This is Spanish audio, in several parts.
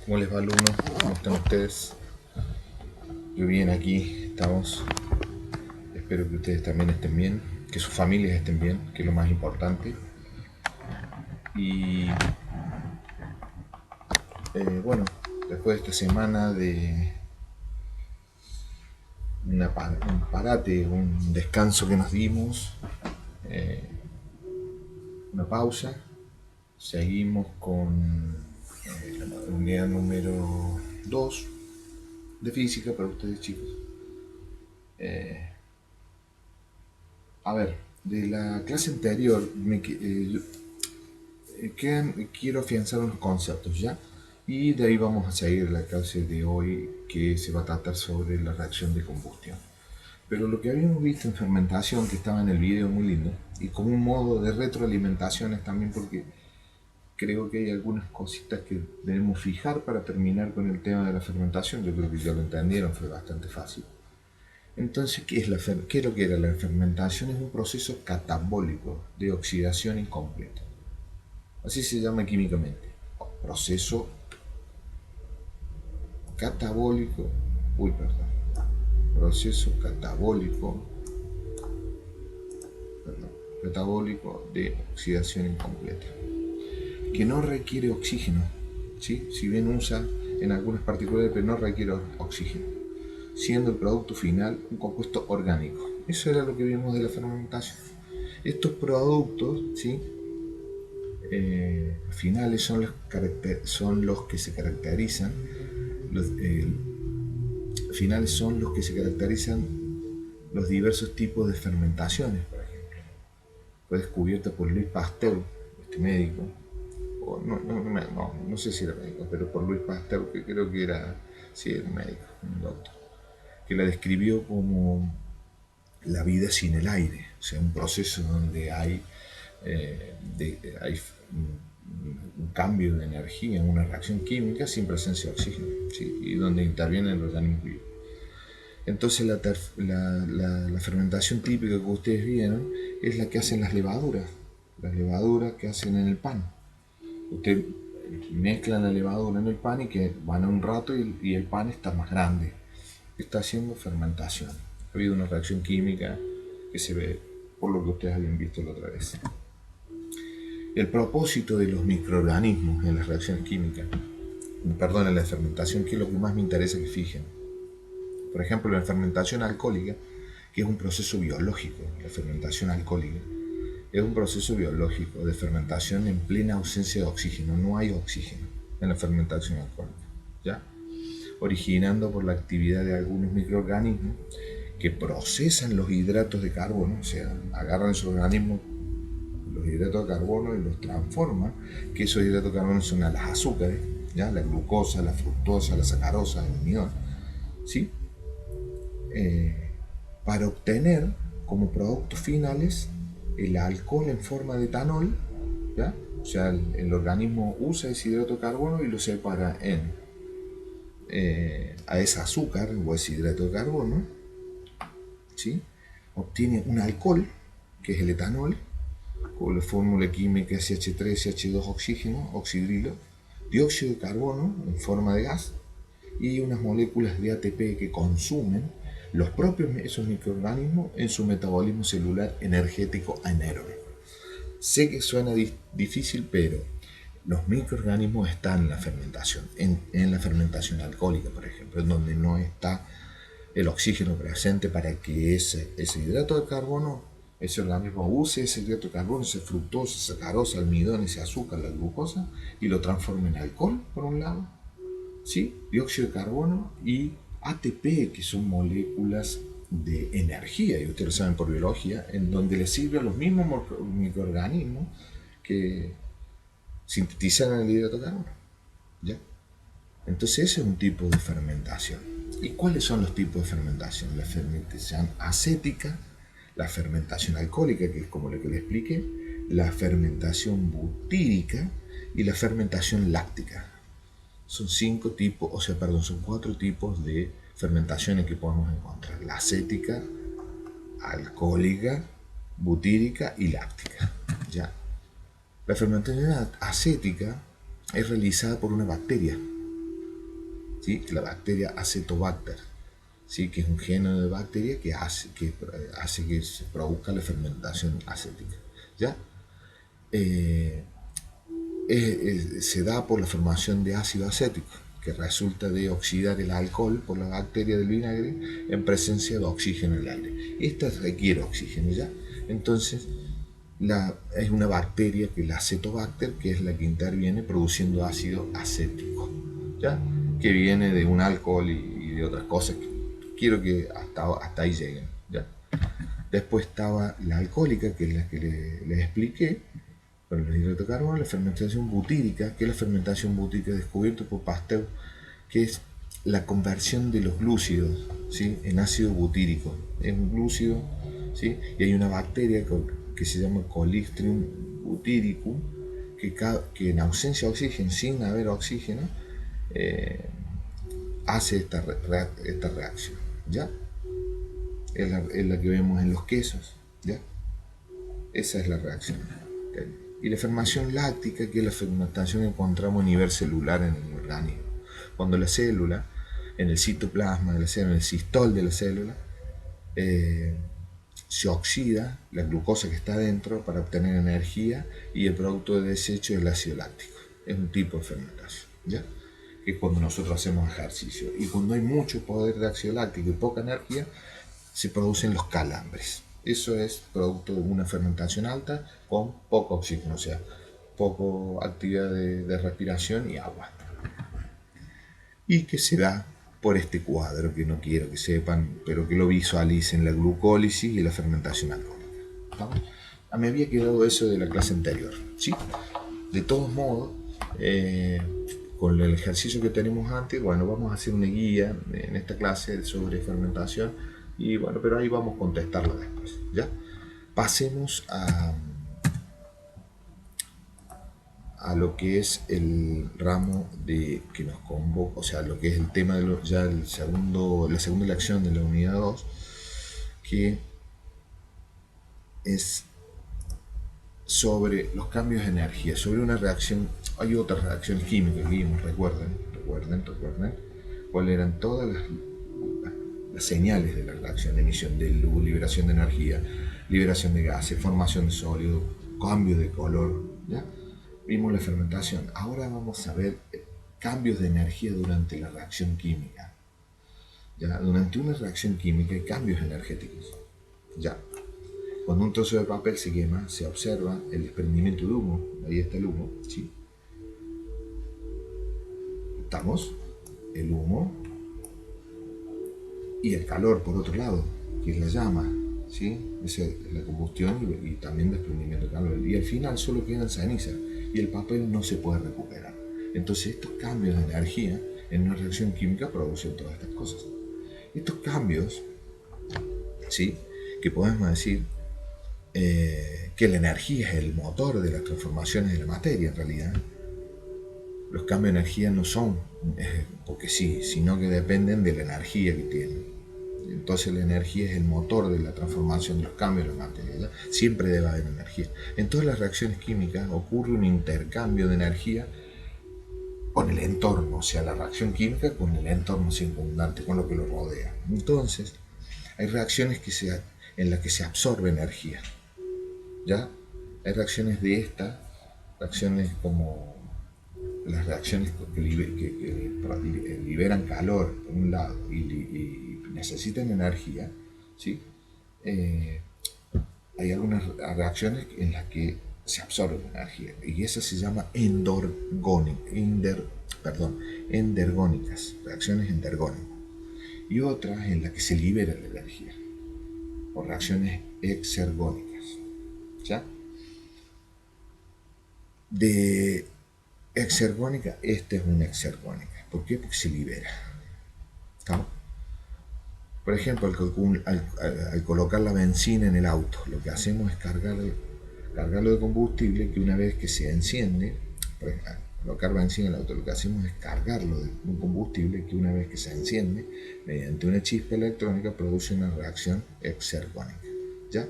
¿Cómo les va, alumnos? ¿Cómo están ustedes? Yo bien, aquí estamos. Espero que ustedes también estén bien, que sus familias estén bien, que es lo más importante. Y bueno, después de esta semana de un parate, un descanso que nos dimos, una pausa, seguimos con la unidad número 2 de física para ustedes, chicos. A ver, de la clase anterior quiero afianzar unos conceptos, ¿ya? Y de ahí vamos a seguir la clase de hoy, que se va a tratar sobre la reacción de combustión. Pero lo que habíamos visto en fermentación, que estaba en el video muy lindo, y como un modo de retroalimentaciones también, porque creo que hay algunas cositas que debemos fijar para terminar con el tema de la fermentación. Yo creo que ya lo entendieron, fue bastante fácil. Entonces, ¿qué es lo que era la fermentación? Es un proceso catabólico de oxidación incompleta. Así se llama químicamente. Proceso catabólico. Uy, perdón. Proceso catabólico de oxidación incompleta. Que no requiere oxígeno. ¿Sí? Si bien usa en algunas particulares, pero no requiere oxígeno. Siendo el producto final un compuesto orgánico. Eso era lo que vimos de la fermentación. Estos productos, ¿sí? Finales son los que se caracterizan. Los finales son los que se caracterizan los diversos tipos de fermentaciones, por ejemplo. Fue descubierta por Louis Pasteur, este médico, o no sé si era médico, pero por Louis Pasteur, que creo que era, sí, era un médico, un doctor, que la describió como la vida sin el aire, o sea, un proceso donde hay un cambio de energía, una reacción química sin presencia de oxígeno, ¿sí? Y donde intervienen los organismos vivos. Entonces la fermentación típica que ustedes vieron es la que hacen las levaduras que hacen en el pan. Ustedes mezclan la levadura en el pan y que van a un rato y el pan está más grande. Está haciendo fermentación. Ha habido una reacción química que se ve por lo que ustedes habían visto la otra vez. El propósito de los microorganismos en las reacciones químicas, perdón, en la fermentación, que es lo que más me interesa que fijen. Por ejemplo, la fermentación alcohólica, que es un proceso biológico. La fermentación alcohólica es un proceso biológico de fermentación en plena ausencia de oxígeno. No hay oxígeno en la fermentación alcohólica, ¿ya? Originando por la actividad de algunos microorganismos que procesan los hidratos de carbono, o sea, agarran esos organismos, los hidratos de carbono, y los transforman, que esos hidratos de carbono son las azúcares, ¿ya? La glucosa, la fructosa, la sacarosa, el almidón, ¿sí? Para obtener como productos finales el alcohol en forma de etanol, ¿ya? O sea, el organismo usa ese hidrato de carbono y lo separa a ese azúcar o ese hidrato de carbono, ¿sí? Obtiene un alcohol, que es el etanol, con la fórmula química CH3, CH2, oxígeno, oxidrilo, dióxido de carbono en forma de gas y unas moléculas de ATP que consumen los propios esos microorganismos en su metabolismo celular energético anaeróbico. Sé que suena difícil, pero los microorganismos están en la fermentación, en la fermentación alcohólica, por ejemplo, en donde no está el oxígeno presente para que ese hidrato de carbono, ese organismo use ese hidrato de carbono, ese fructosa, sacarosa, almidón, ese azúcar, la glucosa, y lo transforme en alcohol, por un lado, ¿sí? Dióxido de carbono y ATP, que son moléculas de energía, y ustedes lo saben por biología, en donde les sirve a los mismos microorganismos que sintetizan el hidrato de carbono, ¿ya? Entonces ese es un tipo de fermentación. ¿Y cuáles son los tipos de fermentación? La fermentación acética, la fermentación alcohólica, que es como lo que les expliqué, la fermentación butírica y la fermentación láctica. Son son 4 tipos de fermentaciones que podemos encontrar: la acética, alcohólica, butírica y láctica, ¿ya? La fermentación acética es realizada por una bacteria, ¿sí? La bacteria Acetobacter, ¿sí? Que es un género de bacteria que hace que se produzca la fermentación acética. ¿Ya? Eh, Se da por la formación de ácido acético, que resulta de oxidar el alcohol por la bacteria del vinagre en presencia de oxígeno en el aire. Esta requiere oxígeno, ¿ya? Entonces, es una bacteria, que es la Acetobacter, que es la que interviene produciendo ácido acético, ¿ya? Que viene de un alcohol y de otras cosas. Quiero que hasta ahí lleguen, ¿ya? Después estaba la alcohólica, que es la que les expliqué, con los hidratos de carbono, la fermentación butírica, que es la fermentación butírica descubierta por Pasteur, que es la conversión de los glúcidos, ¿sí? En ácido butírico. Es un glúcido, ¿sí? Y hay una bacteria que se llama Colistrium butyricum, que en ausencia de oxígeno, sin haber oxígeno, eh, hace esta reacción, ¿ya? Es la que vemos en los quesos, ¿ya? Esa es la reacción. ¿Okay? Y la fermentación láctica, que es la fermentación que encontramos a nivel celular en el organismo. Cuando la célula, en el citoplasma de la célula, en el cistol de la célula, se oxida la glucosa que está dentro para obtener energía, y el producto de desecho es el ácido láctico. Es un tipo de fermentación, ¿ya? Que es cuando nosotros hacemos ejercicio. Y cuando hay mucho poder de ácido láctico y poca energía, se producen los calambres. Eso es producto de una fermentación alta con poco oxígeno, o sea, poco actividad de respiración y agua. Y que se da por este cuadro, que no quiero que sepan, pero que lo visualicen: la glucólisis y la fermentación alcohólica. ¿Estamos? Me había quedado eso de la clase anterior, ¿sí? De todos modos, con el ejercicio que tenemos antes, bueno, vamos a hacer una guía en esta clase sobre fermentación, y bueno, pero ahí vamos a contestarla después, ¿ya? Pasemos a lo que es el ramo que nos convoca, o sea, lo que es el tema de ya la segunda lección de la unidad 2, que es sobre los cambios de energía, sobre una reacción. Hay otra reacción química que vimos, recuerden, cuáles eran todas las señales de la reacción: emisión de luz, liberación de energía, liberación de gases, formación de sólido, cambio de color, ¿ya? Vimos la fermentación. Ahora vamos a ver cambios de energía durante la reacción química, ¿ya? Durante una reacción química hay cambios energéticos, ¿ya? Cuando un trozo de papel se quema, se observa el desprendimiento de humo. Ahí está el humo, ¿sí? Estamos, el humo y el calor, por otro lado, que es la llama, ¿sí? Esa es la combustión y también desprendimiento de calor. Y al final solo quedan cenizas y el papel no se puede recuperar. Entonces estos cambios de energía en una reacción química producen todas estas cosas. Estos cambios, ¿sí? Que podemos decir que la energía es el motor de las transformaciones de la materia. En realidad, los cambios de energía no son porque sí, sino que dependen de la energía que tienen. Entonces la energía es el motor de la transformación de los cambios de la materia, ¿ya? Siempre debe haber energía. En todas las reacciones químicas ocurre un intercambio de energía con el entorno, o sea, la reacción química con el entorno circundante, con lo que lo rodea. Entonces, hay reacciones en las que se absorbe energía, ¿ya? Hay reacciones de estas, reacciones como las reacciones que liberan calor por un lado y necesitan energía, ¿sí? Hay algunas reacciones en las que se absorbe energía, y esa se llama endergónicas, reacciones endergónicas, y otras en las que se libera la energía, o reacciones exergónicas, ¿ya? De exergónica, esta es una exergónica. ¿Por qué? Porque se libera, ¿no? Por ejemplo, al colocar la benzina en el auto, lo que hacemos es cargarlo de combustible, que una vez que se enciende, al colocar benzina en el auto, lo que hacemos es cargarlo de un combustible que, una vez que se enciende, mediante una chispa electrónica, produce una reacción exergónica, ¿ya?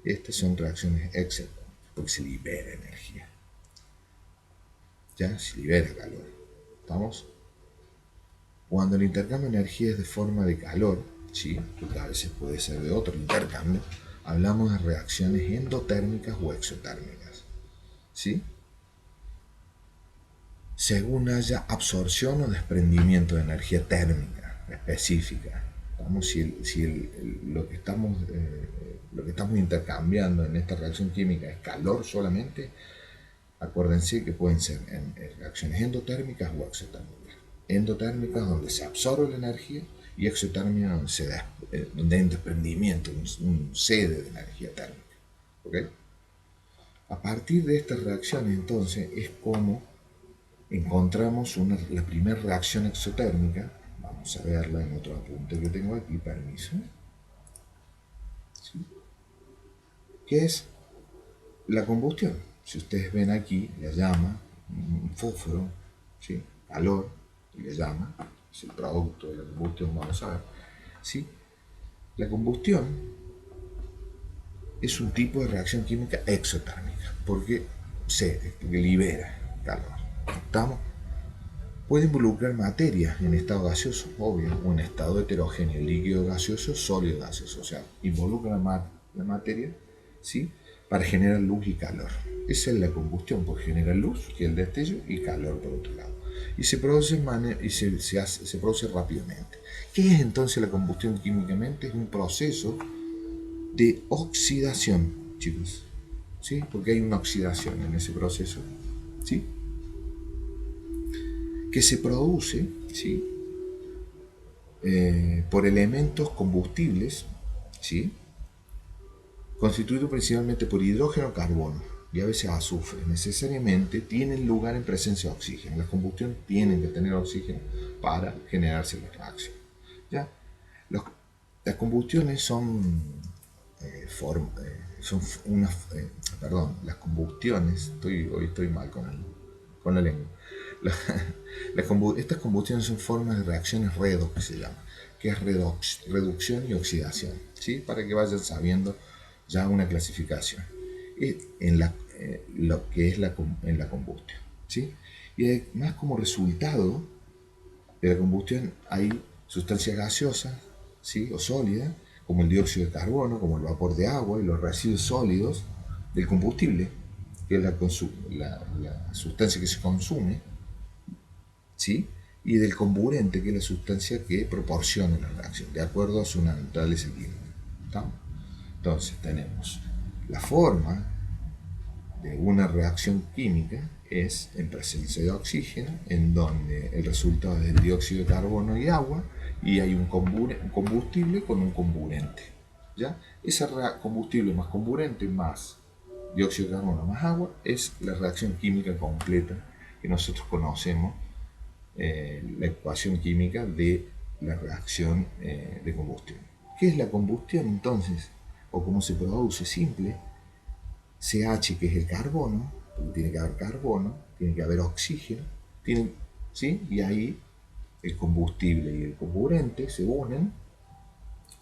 Estas son reacciones exergónicas, porque se libera energía, ¿ya? Se libera calor. ¿Estamos? Cuando el intercambio de energía es de forma de calor, ¿sí? Porque a veces puede ser de otro intercambio, hablamos de reacciones endotérmicas o exotérmicas, ¿sí? Según haya absorción o desprendimiento de energía térmica específica. Vamos, lo que estamos intercambiando en esta reacción química es calor solamente, acuérdense que pueden ser en reacciones endotérmicas o exotérmicas. Endotérmicas donde se absorbe la energía y exotérmica donde hay un desprendimiento, un cede de energía térmica. ¿Okay? A partir de estas reacciones entonces es como encontramos la primera reacción exotérmica. Vamos a verla en otro apunte que tengo aquí, permiso. ¿Sí? Que es la combustión. Si ustedes ven aquí, la llama, un fósforo, ¿sí? Calor, y la llama, es el producto de la combustión, vamos a ver. ¿Sí? La combustión es un tipo de reacción química exotérmica, porque libera calor. ¿Estamos? Puede involucrar materia en estado gaseoso, obvio, o en estado heterogéneo, líquido gaseoso, sólido gaseoso. O sea, involucra la materia, ¿sí? Para generar luz y calor. Esa es la combustión, porque genera luz, que es el destello, y calor por otro lado. Y se produce, se produce rápidamente. ¿Qué es entonces la combustión químicamente? Es un proceso de oxidación, chicos. ¿Sí? Porque hay una oxidación en ese proceso. ¿Sí? Que se produce, ¿sí? Por elementos combustibles, ¿sí? Constituidos principalmente por hidrógeno o carbono y a veces azufre. Necesariamente tienen lugar en presencia de oxígeno. Las combustiones tienen que tener oxígeno para generarse la reacción. ¿Ya? Las combustiones son, las combustiones, hoy estoy mal con la lengua. Estas combustiones son formas de reacciones redox, que se llama, que es reducción y oxidación, ¿sí? Para que vayan sabiendo ya una clasificación en lo que es en la combustión, ¿sí? Y además, como resultado de la combustión hay sustancias gaseosas, ¿sí? O sólidas, como el dióxido de carbono, como el vapor de agua y los residuos sólidos del combustible, que es la sustancia que se consume, ¿sí? Y del comburente, que es la sustancia que proporciona la reacción, de acuerdo a su naturaleza química. ¿Está? Entonces tenemos la forma de una reacción química es en presencia de oxígeno, en donde el resultado es el dióxido de carbono y agua, y hay un combustible con un comburente. ¿Ya? Ese combustible más comburente más dióxido de carbono más agua es la reacción química completa que nosotros conocemos, la ecuación química de la reacción de combustión. ¿Qué es la combustión entonces? ¿O cómo se produce? Simple. CH, que es el carbono, porque tiene que haber carbono, tiene que haber oxígeno, ¿sí? Y ahí el combustible y el comburente se unen,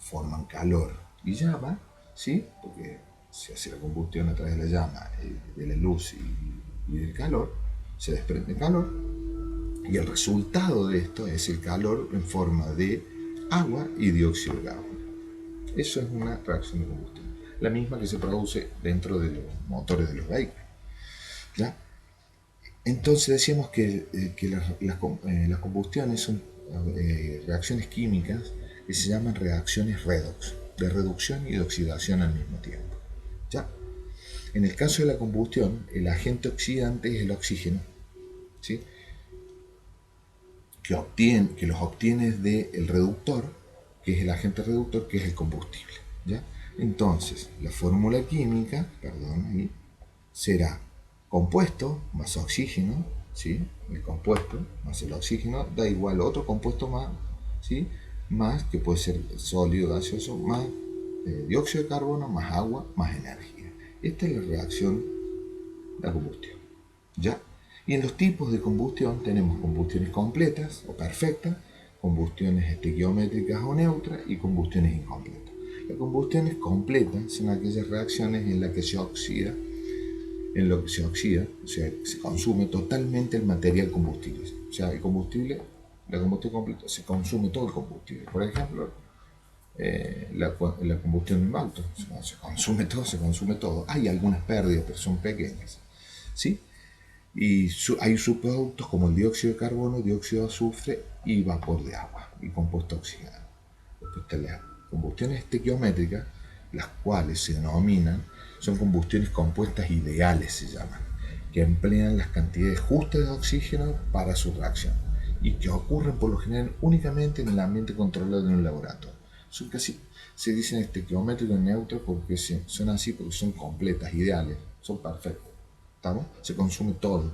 forman calor y llama, ¿sí? Porque se hace la combustión a través de la llama, de la luz y del calor, se desprende calor, y el resultado de esto es el calor en forma de agua y dióxido de carbono. Eso es una reacción de combustión, la misma que se produce dentro de los motores de los vehículos. ¿Ya? Entonces decíamos que las combustiones son reacciones químicas que se llaman reacciones redox, de reducción y de oxidación al mismo tiempo. ¿Ya? En el caso de la combustión, el agente oxidante es el oxígeno, ¿sí? que los obtienes del reductor, que es el agente reductor, que es el combustible. ¿Ya? Entonces, la fórmula química, ahí, será compuesto más oxígeno, ¿sí? El compuesto más el oxígeno da igual a otro compuesto más, ¿sí? Más, que puede ser sólido, gaseoso, más dióxido de carbono, más agua, más energía. Esta es la reacción de la combustión. ¿Ya? Y en los tipos de combustión tenemos combustiones completas o perfectas, combustiones estequiométricas o neutras y combustiones incompletas. Las combustiones completas son aquellas reacciones en las que se oxida, o sea, se consume totalmente el material combustible. O sea, el combustible La combustión completa se consume todo el combustible. Por ejemplo, la combustión de un auto, se consume todo. Hay algunas pérdidas, pero son pequeñas. ¿Sí? Y hay subproductos como el dióxido de carbono, dióxido de azufre y vapor de agua y compuesto oxidado. Después están las combustiones estequiométricas, las cuales se denominan, son combustiones compuestas ideales, se llaman, que emplean las cantidades justas de oxígeno para su reacción y que ocurren por lo general únicamente en el ambiente controlado de un laboratorio. Son casi, se dicen estequiométricos neutros porque son así, porque son completas, ideales, son perfectas. ¿Estamos? Se consume todo,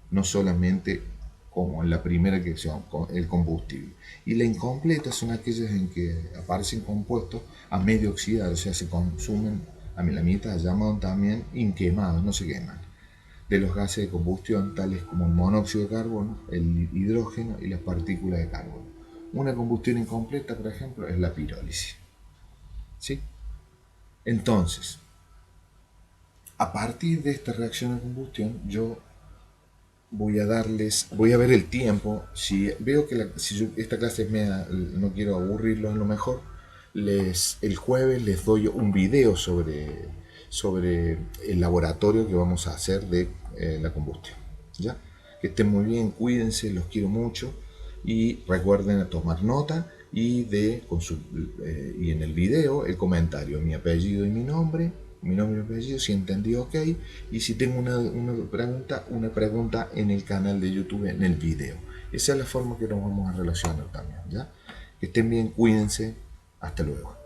no solamente como en la primera que se el combustible. Y la incompleta son aquellas en que aparecen compuestos a medio oxidar, o sea, se consumen a la mitad, llamados también inquemados, no se queman, de los gases de combustión, tales como el monóxido de carbono, el hidrógeno y las partículas de carbono. Una combustión incompleta, por ejemplo, es la pirólisis. ¿Sí? Entonces, a partir de esta reacción de combustión, yo voy a ver el tiempo. Si veo que esta clase es media, no quiero aburrirlos, a lo mejor el jueves les doy un video sobre el laboratorio que vamos a hacer de la combustión. ¿Ya? Que estén muy bien, cuídense, los quiero mucho y recuerden tomar nota y en el video el comentario, mi apellido y mi nombre y apellido, si entendí, ok, y si tengo una pregunta en el canal de YouTube, en el video. Esa es la forma que nos vamos a relacionar también, ¿ya? Que estén bien, cuídense, hasta luego.